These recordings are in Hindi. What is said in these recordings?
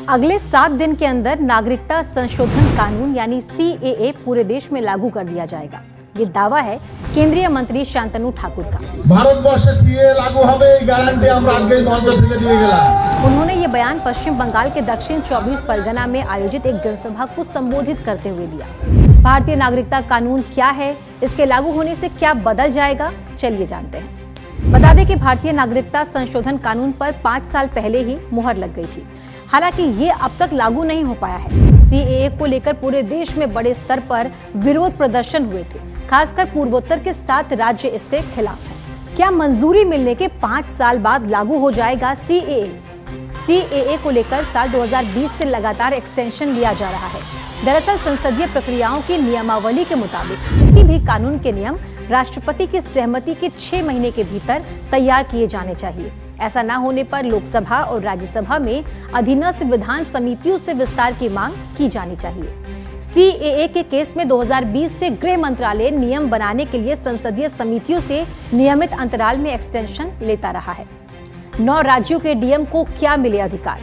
अगले 7 दिन के अंदर नागरिकता संशोधन कानून यानी CAA पूरे देश में लागू कर दिया जाएगा। ये दावा है केंद्रीय मंत्री शांतनु ठाकुर का। भारतवर्षे CAA लागू হবে এই গ্যারান্টি আমরা আজকেই মঞ্চ থেকে দিয়ে গেলাম। उन्होंने ये बयान पश्चिम बंगाल के दक्षिण 24 परगना में आयोजित एक जनसभा को संबोधित करते हुए दिया। भारतीय नागरिकता कानून क्या है, इसके लागू होने से क्या बदल जाएगा, चलिए जानते हैं। बता दें कि भारतीय नागरिकता संशोधन कानून पर 5 साल पहले ही मुहर लग गई थी। हालांकि ये अब तक लागू नहीं हो पाया है। CAA को लेकर पूरे देश में बड़े स्तर पर विरोध प्रदर्शन हुए थे, खासकर पूर्वोत्तर के 7 राज्य इसके खिलाफ हैं। क्या मंजूरी मिलने के 5 साल बाद लागू हो जाएगा CAA? CAA को लेकर साल 2020 से लगातार एक्सटेंशन लिया जा रहा है। दरअसल संसदीय प्रक्रियाओं की नियमावली के मुताबिक किसी भी कानून के नियम राष्ट्रपति की सहमति के 6 महीने के भीतर तैयार किए जाने चाहिए। ऐसा न होने पर लोकसभा और राज्यसभा में अधीनस्थ विधान समितियों से विस्तार की मांग की जानी चाहिए। CAA के केस में 2020 से गृह मंत्रालय नियम बनाने के लिए संसदीय समितियों से नियमित अंतराल में एक्सटेंशन लेता रहा है। 9 राज्यों के DM को क्या मिले अधिकार?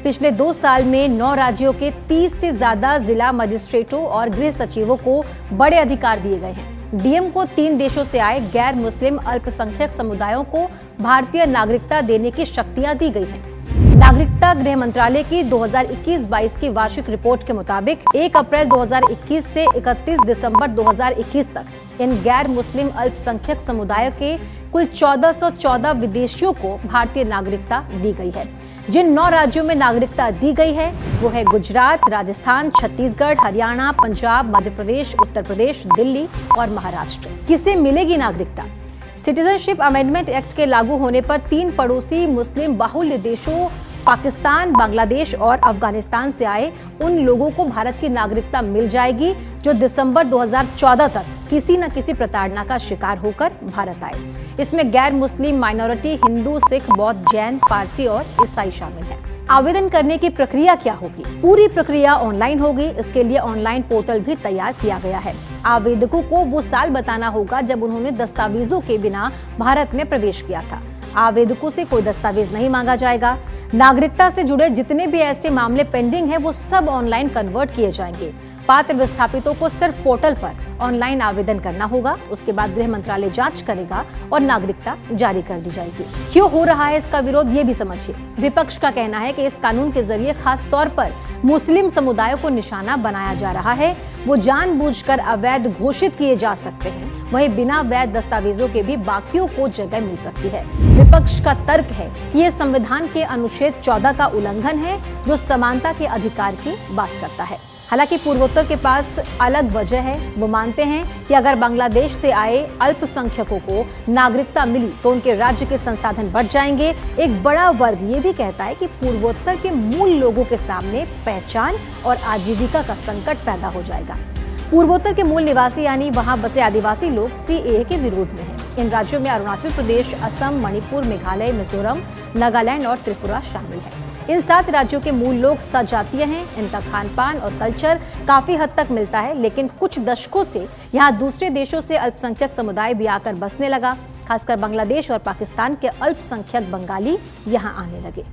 पिछले 2 साल में 9 राज्यों के 30 से ज्यादा जिला मजिस्ट्रेटों और गृह सचिवों को बड़े अधिकार दिए गए हैं। DM को 3 देशों से आए गैर मुस्लिम अल्पसंख्यक समुदायों को भारतीय नागरिकता देने की शक्तियां दी गई हैं। नागरिकता गृह मंत्रालय की 2021-22 की वार्षिक रिपोर्ट के मुताबिक 1 अप्रैल 2021 से 31 दिसंबर 2021 तक इन गैर मुस्लिम अल्पसंख्यक समुदाय के कुल 1414 विदेशियों को भारतीय नागरिकता दी गई है। जिन 9 राज्यों में नागरिकता दी गई है वो है गुजरात, राजस्थान, छत्तीसगढ़, हरियाणा, पंजाब, मध्य प्रदेश, उत्तर प्रदेश, दिल्ली और महाराष्ट्र। किसे मिलेगी नागरिकता? सिटीजनशिप अमेंडमेंट एक्ट के लागू होने पर 3 पड़ोसी मुस्लिम बाहुल्य देशों पाकिस्तान, बांग्लादेश और अफगानिस्तान से आए उन लोगों को भारत की नागरिकता मिल जाएगी जो दिसंबर 2014 तक किसी न किसी प्रताड़ना का शिकार होकर भारत आए। इसमें गैर मुस्लिम माइनॉरिटी हिंदू, सिख, बौद्ध, जैन, पारसी और ईसाई शामिल हैं। आवेदन करने की प्रक्रिया क्या होगी? पूरी प्रक्रिया ऑनलाइन होगी। इसके लिए ऑनलाइन पोर्टल भी तैयार किया गया है। आवेदकों को वो साल बताना होगा जब उन्होंने दस्तावेजों के बिना भारत में प्रवेश किया था। आवेदकों से कोई दस्तावेज नहीं मांगा जाएगा। नागरिकता से जुड़े जितने भी ऐसे मामले पेंडिंग हैं वो सब ऑनलाइन कन्वर्ट किए जाएंगे। पात्र विस्थापितों को सिर्फ पोर्टल पर ऑनलाइन आवेदन करना होगा। उसके बाद गृह मंत्रालय जांच करेगा और नागरिकता जारी कर दी जाएगी। क्यों हो रहा है इसका विरोध, ये भी समझिए। विपक्ष का कहना है कि इस कानून के जरिए खास तौर पर मुस्लिम समुदायों को निशाना बनाया जा रहा है। वो जानबूझकर अवैध घोषित किए जा सकते हैं। वहीं बिना वैध दस्तावेजों के भी बाकियों को जगह मिल सकती है। विपक्ष का तर्क है कि ये संविधान के अनुच्छेद 14 का उल्लंघन है जो समानता के अधिकार की बात करता है। हालांकि पूर्वोत्तर के पास अलग वजह है। वो मानते हैं कि अगर बांग्लादेश से आए अल्पसंख्यकों को नागरिकता मिली तो उनके राज्य के संसाधन बढ़ जाएंगे। एक बड़ा वर्ग ये भी कहता है कि पूर्वोत्तर के मूल लोगों के सामने पहचान और आजीविका का संकट पैदा हो जाएगा। पूर्वोत्तर के मूल निवासी यानी वहां बसे आदिवासी लोग CAA के विरोध में हैं। इन राज्यों में अरुणाचल प्रदेश, असम, मणिपुर, मेघालय, मिजोरम, नागालैंड और त्रिपुरा शामिल है। इन 7 राज्यों के मूल लोग सजातीय हैं। इनका खान पान और कल्चर काफी हद तक मिलता है, लेकिन कुछ दशकों से यहाँ दूसरे देशों से अल्पसंख्यक समुदाय भी आकर बसने लगा। खासकर बांग्लादेश और पाकिस्तान के अल्पसंख्यक बंगाली यहाँ आने लगे।